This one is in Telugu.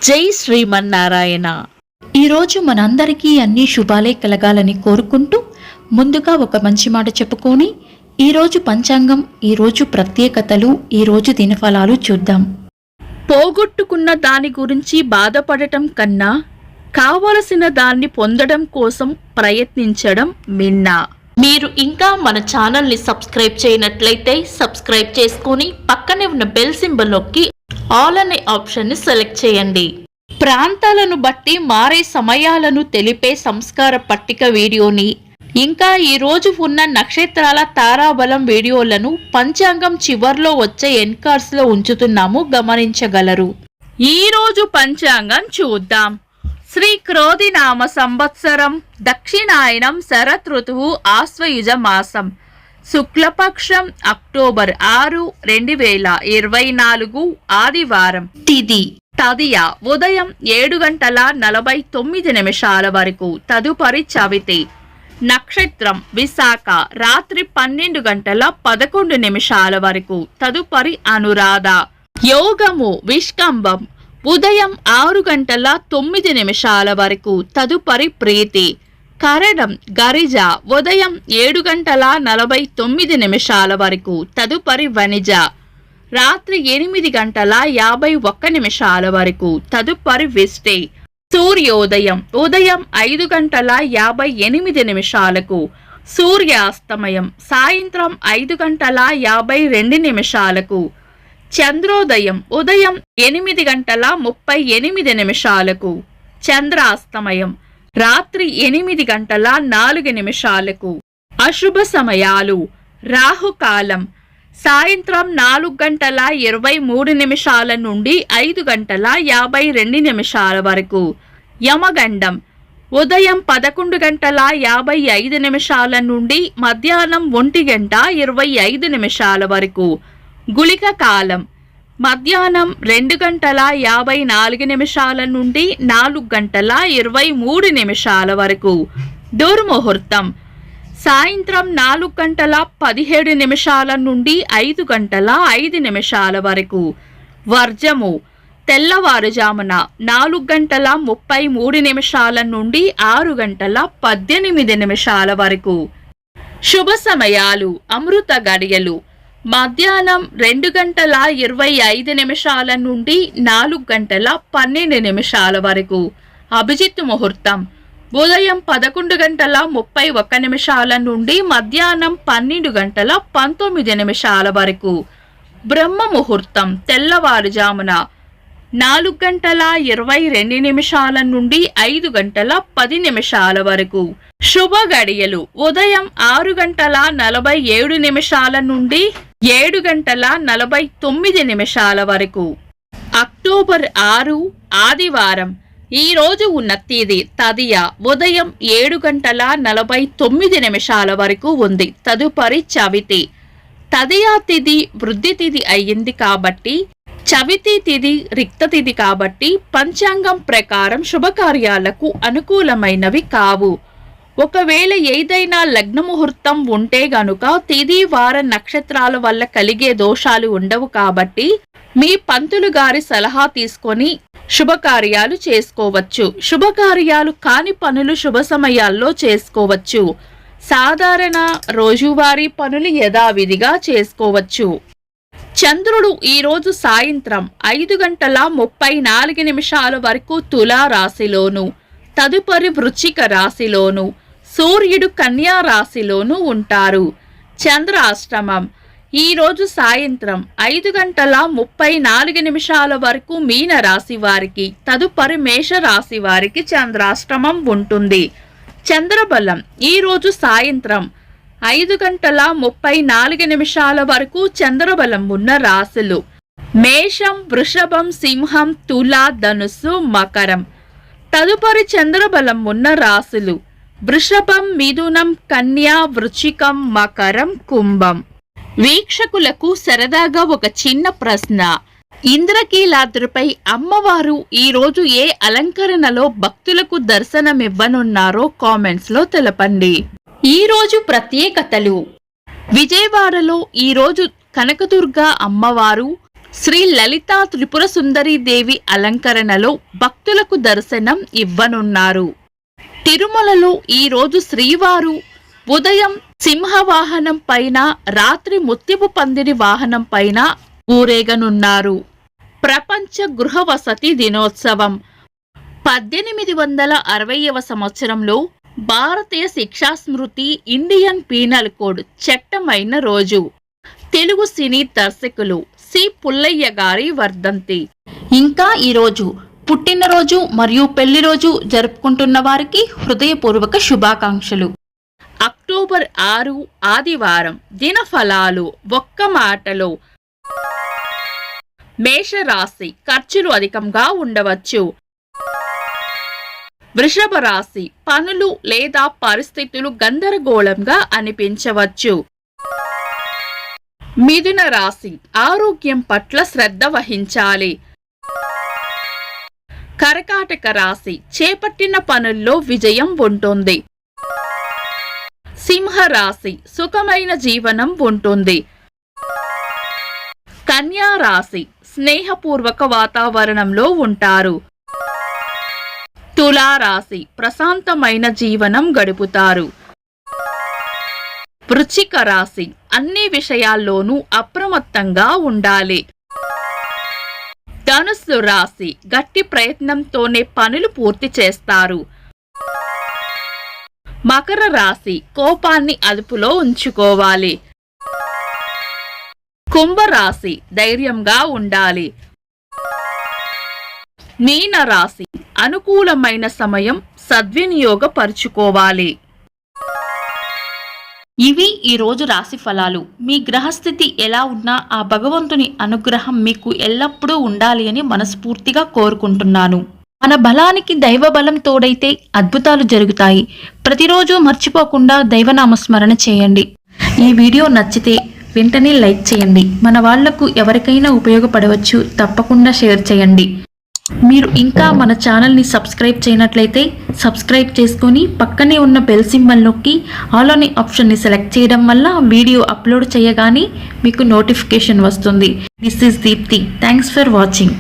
జై శ్రీమన్నారాయణ. ఈరోజు మనందరికీ అన్ని శుభాలే కలగాలని కోరుకుంటూ ముందుగా ఒక మంచి మాట చెప్పుకొని ఈరోజు పంచాంగం, ఈరోజు ప్రత్యేకతలు, ఈరోజు దినఫలాలు చూద్దాం. పోగొట్టుకున్న దాని గురించి బాధపడటం కన్నా కావలసిన దాన్ని పొందడం కోసం ప్రయత్నించడం మిన్న. మీరు ఇంకా మన ఛానల్ని సబ్స్క్రైబ్ చేయనట్లయితే సబ్స్క్రైబ్ చేసుకొని పక్కనే ఉన్న బెల్ సింబల్ నొక్కి ఆల్ అనే ఆప్షన్ని సెలెక్ట్ చేయండి. ప్రాంతాలను బట్టి మారే సమయాలను తెలిపే సంస్కార పట్టిక వీడియోని, ఇంకా ఈ రోజు ఉన్న నక్షత్రాల తారాబలం వీడియోలను పంచాంగం చివర్లో వచ్చే ఎన్కార్స్ లో ఉంచుతున్నాము, గమనించగలరు. ఈ రోజు పంచాంగం చూద్దాం. శ్రీ క్రోధినామ సంవత్సరం, దక్షిణాయనం, శరత్ ఋతువు, ఆశ్వయుజ మాసం, శుక్లపక్షం, అక్టోబర్ 6, 2024, ఆదివారం. తిథి తదియ ఉదయం 7:49 వరకు, తదుపరి చవితి. నక్షత్రం విశాఖ రాత్రి 12:11 వరకు, తదుపరి అనురాధ. యోగము విష్కంభం ఉదయం 6:09 వరకు, తదుపరి ప్రీతి. కరణం గరిజ ఉదయం 7:49 వరకు, తదుపరి వనిజ. రాత్రి 8:51 వరకు, తదుపరి విష్టి. సూర్యోదయం ఉదయం 5:58, సూర్యాస్తమయం సాయంత్రం 5:52. చంద్రోదయం ఉదయం 8:38, చంద్రాస్తమయం రాత్రి 8:04. అశుభ సమయాలు: రాహుకాలం సాయంత్రం 4:23 నుండి 5:52 వరకు. యమగండం ఉదయం 11:55 నుండి మధ్యాహ్నం 1:25 వరకు. గుళిక కాలం మధ్యాహ్నం 2:54 నుండి 4:23 వరకు. దుర్ముహూర్తం సాయంత్రం 4:17 నుండి 5:05 వరకు. వర్జము తెల్లవారుజామున 4:33 నుండి 6:18 వరకు. శుభ సమయాలు: అమృత గడియలు మధ్యాహ్నం 2:25 నుండి 4:12 వరకు. అభిజిత్ ముహూర్తం ఉదయం 11:31 నుండి మధ్యాహ్నం 12:19 వరకు. బ్రహ్మ ముహూర్తం తెల్లవారుజామున 4:22 నుండి 5:10 వరకు. శుభ గడియలు ఉదయం 6:47 నుండి 7:49 వరకు. అక్టోబర్ 6, ఆదివారం. ఈ రోజు ఉన్న తేదీ తదియ ఉదయం 7:49 వరకు ఉంది, తదుపరి చవితి. తదియా తిథి వృద్ధి తిథి అయ్యింది కాబట్టి, చవితి తిథి రిక్త తిథి కాబట్టి పంచాంగం ప్రకారం శుభకార్యాలకు అనుకూలమైనవి కావు. ఒకవేళ ఏదైనా లగ్న ముహూర్తం ఉంటే గనుక తిథి వార నక్షత్రాల వల్ల కలిగే దోషాలు ఉండవు కాబట్టి మీ పంతులు గారి సలహా తీసుకొని శుభకార్యాలు చేసుకోవచ్చు. శుభకార్యాలు కాని పనులు శుభ సమయాల్లో చేసుకోవచ్చు. సాధారణ రోజువారీ పనులు యథావిధిగా చేసుకోవచ్చు. చంద్రుడు ఈరోజు సాయంత్రం 5:34 వరకు తులా రాశిలోను, తదుపరి వృశ్చిక రాశిలోను, సూర్యుడు కన్యా రాశిలోను ఉంటారు. చంద్రాష్టమం ఈరోజు సాయంత్రం 5:34 వరకు మీన రాశి వారికి, తదుపరి మేష రాశి వారికి చంద్రాష్టమం ఉంటుంది. చంద్రబలం ఈరోజు సాయంత్రం 5:34 వరకు చంద్రబలం ఉన్న రాశులు మేషం, వృషభం, సింహం, తులా, ధనుస్సు, మకరం. తదుపరి చంద్రబలం ఉన్న రాశులు వృషభం, మిథునం, కన్యా, వృశ్చికం, మకరం, కుంభం. వీక్షకులకు సరదాగా ఒక చిన్న ప్రశ్న. ఇంద్రకీలాద్రిపై అమ్మవారు ఈరోజు ఏ అలంకరణలో భక్తులకు దర్శనమివ్వనున్నారో కామెంట్స్ లో తెలపండి. ఈరోజు ప్రత్యేకతలు: విజయవాడలో ఈరోజు కనకదుర్గ అమ్మవారు శ్రీ లలితా త్రిపుర సుందరీ దేవి అలంకరణలో భక్తులకు దర్శనం ఇవ్వనున్నారు. తిరుమలలో ఈరోజు శ్రీవారు ఉదయం సింహవాహనం పైన, రాత్రి ముత్యపు పందిరి వాహనం పైన ఊరేగనున్నారు. ప్రపంచ గృహ వసతి దినోత్సవం 1860వ సంవత్సరంలో భారతీయ శిక్షా స్మృతి ఇండియన్ పీనల్ కోడ్ చట్టమైన రోజు. తెలుగు సినీ దర్శకులు సి పుల్లయ్య గారి వర్ధంతి. ఇంకా ఈరోజు పుట్టినరోజు మరియు పెళ్లి రోజు జరుపుకుంటున్న వారికి హృదయపూర్వక శుభాకాంక్షలు. అక్టోబర్ 6 ఆదివారం. దినఫలాలు ఒక్క మాటలో. మేషరాశి ఖర్చులు అధికంగా ఉండవచ్చు. వృషభ రాశి పనులు లేదా పరిస్థితులు గందరగోళంగా అనిపించవచ్చు. మిథున రాశి ఆరోగ్యం పట్ల శ్రద్ధ వహించాలి. కర్కాటక రాశి చేపట్టిన పనుల్లో విజయం ఉంటుంది. సింహ రాశి సుఖమైన జీవనం ఉంటుంది. కన్యా రాశి స్నేహపూర్వక వాతావరణంలో ఉంటారు. తులా రాశి ప్రశాంతమైన జీవనం గడుపుతారు. వృశ్చిక రాశి అన్ని విషయాల్లోనూ అప్రమత్తంగా ఉండాలి. ధనుస్సు రాశి గట్టి ప్రయత్నంతోనే పనులు పూర్తి చేస్తారు. మకర రాశి కోపాన్ని అదుపులో ఉంచుకోవాలి. కుంభరాశి ధైర్యంగా ఉండాలి. మీన రాశి అనుకూలమైన సమయం సద్వినియోగపరుచుకోవాలి. ఇవి ఈరోజు రాశి ఫలాలు. మీ గ్రహస్థితి ఎలా ఉన్నా ఆ భగవంతుని అనుగ్రహం మీకు ఎల్లప్పుడూ ఉండాలి అని మనస్ఫూర్తిగా కోరుకుంటున్నాను. మన బలానికి దైవ బలం తోడైతే అద్భుతాలు జరుగుతాయి. ప్రతిరోజు మర్చిపోకుండా దైవనామస్మరణ చేయండి. ఈ వీడియో నచ్చితే వెంటనే లైక్ చేయండి. మన వాళ్లకు ఎవరికైనా ఉపయోగపడవచ్చు. తప్పకుండా షేర్ చేయండి. మీరు ఇంకా మన ఛానల్ని సబ్స్క్రైబ్ చేయనట్లయితే సబ్స్క్రైబ్ చేసుకొని పక్కనే ఉన్న బెల్ సింబల్ నొక్కి ఆల్ అనే ఆప్షన్ని సెలెక్ట్ చేయడం వల్ల వీడియో అప్లోడ్ చేయగానే మీకు నోటిఫికేషన్ వస్తుంది. This is Deepti. Thanks for watching.